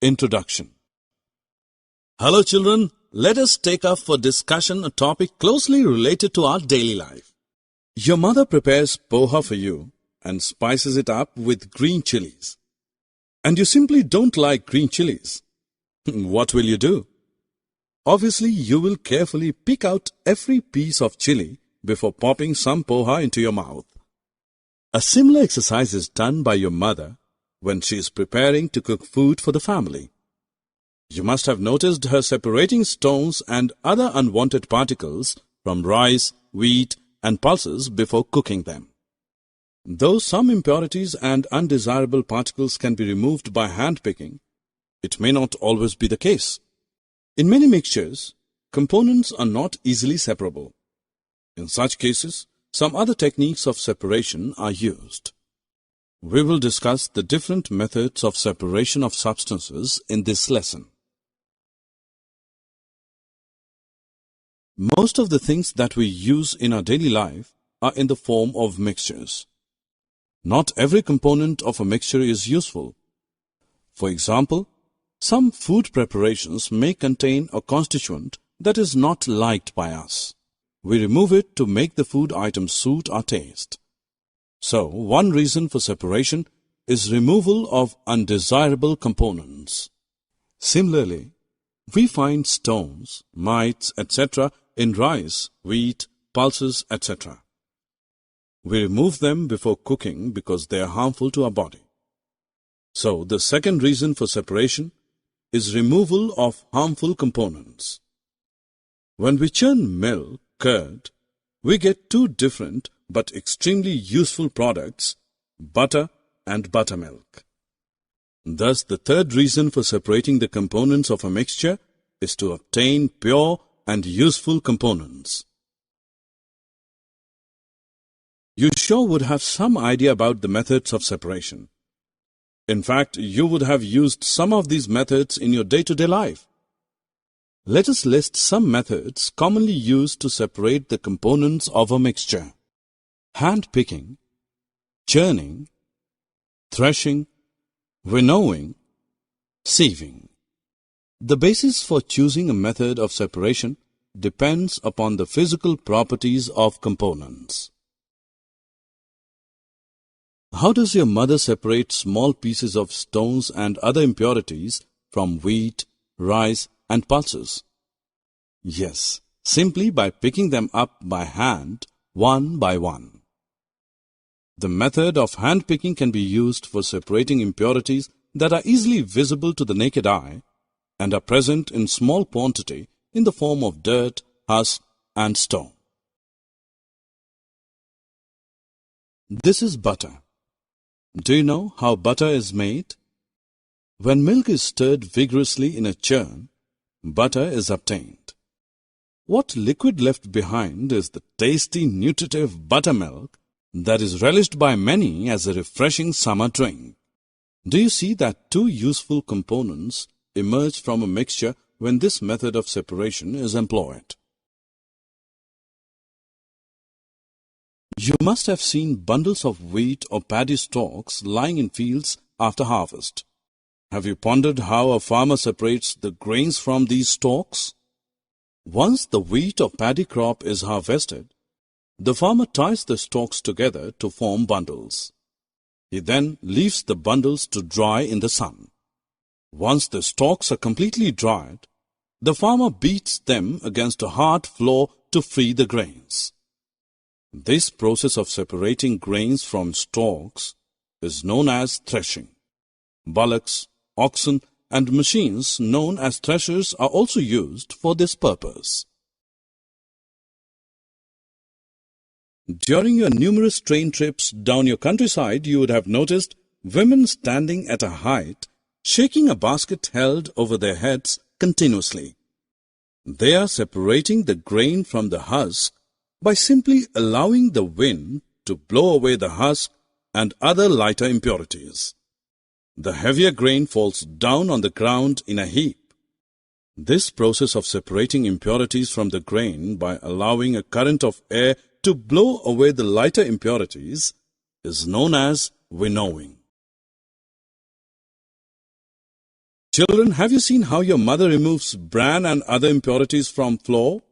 Introduction. Hello children, let us take up for discussion a topic closely related to our daily life. Your mother prepares poha for you and spices it up with green chilies. And you simply don't like green chilies. What will you do? Obviously, you will carefully pick out every piece of chili before popping some poha into your mouth. A similar exercise is done by your mother when she is preparing to cook food for the family. You must have noticed her separating stones and other unwanted particles from rice, wheat, and pulses before cooking them. Though some impurities and undesirable particles can be removed by hand picking, it may not always be the case. In many mixtures, components are not easily separable. In such cases, some other techniques of separation are used. We will discuss the different methods of separation of substances in this lesson. Most of the things that we use in our daily life are in the form of mixtures. Not every component of a mixture is useful. For example, some food preparations may contain a constituent that is not liked by us. We remove it to make the food item suit our taste. So, one reason for separation is removal of undesirable components. Similarly, we find stones, mites, etc. in rice, wheat, pulses, etc. We remove them before cooking because they are harmful to our body. So, the second reason for separation is removal of harmful components. When we churn milk, curd, we get two different but extremely useful products, butter and buttermilk. Thus, the third reason for separating the components of a mixture is to obtain pure and useful components. You sure would have some idea about the methods of separation. In fact, you would have used some of these methods in your day-to-day life. Let us list some methods commonly used to separate the components of a mixture. Hand picking, churning, threshing, winnowing, sieving. The basis for choosing a method of separation depends upon the physical properties of components. How does your mother separate small pieces of stones and other impurities from wheat, rice, and pulses? Yes, simply by picking them up by hand, one by one. The method of hand picking can be used for separating impurities that are easily visible to the naked eye and are present in small quantity in the form of dirt, husk, and stone. This is butter. Do you know how butter is made? When milk is stirred vigorously in a churn, butter is obtained. What liquid left behind is the tasty, nutritive buttermilk that is relished by many as a refreshing summer drink. Do you see that two useful components emerge from a mixture when this method of separation is employed? You must have seen bundles of wheat or paddy stalks lying in fields after harvest. Have you pondered how a farmer separates the grains from these stalks? Once the wheat or paddy crop is harvested, the farmer ties the stalks together to form bundles. He then leaves the bundles to dry in the sun. Once the stalks are completely dried, the farmer beats them against a hard floor to free the grains. This process of separating grains from stalks is known as threshing. Bullocks, oxen, and machines known as threshers are also used for this purpose. During your numerous train trips down your countryside, you would have noticed women standing at a height, shaking a basket held over their heads continuously. They are separating the grain from the husk by simply allowing the wind to blow away the husk and other lighter impurities. The heavier grain falls down on the ground in a heap. This process of separating impurities from the grain by allowing a current of air to blow away the lighter impurities is known as winnowing. Children, have you seen how your mother removes bran and other impurities from flour?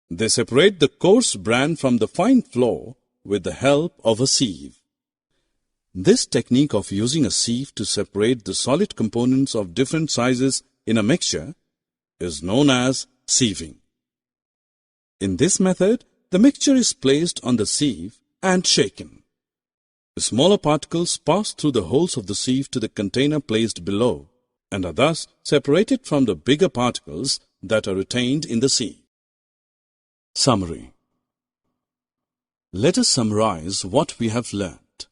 They separate the coarse bran from the fine flour with the help of a sieve. This technique of using a sieve to separate the solid components of different sizes in a mixture is known as sieving. In this method, the mixture is placed on the sieve and shaken. The smaller particles pass through the holes of the sieve to the container placed below and are thus separated from the bigger particles that are retained in the sieve. Summary. Let us summarize what we have learned.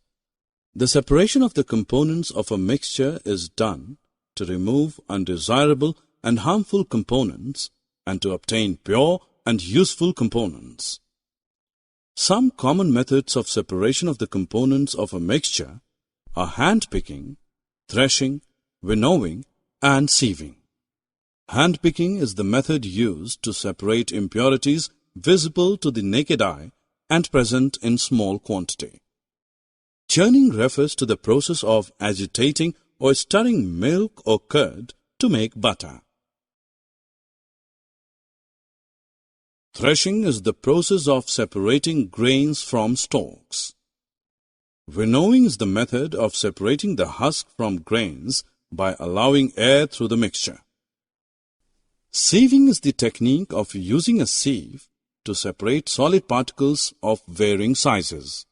The separation of the components of a mixture is done to remove undesirable and harmful components and to obtain pure and useful components. Some common methods of separation of the components of a mixture are hand-picking, threshing, winnowing, and sieving. Hand-picking is the method used to separate impurities visible to the naked eye and present in small quantity. Churning refers to the process of agitating or stirring milk or curd to make butter. Threshing is the process of separating grains from stalks. Winnowing is the method of separating the husk from grains by allowing air through the mixture. Sieving is the technique of using a sieve to separate solid particles of varying sizes.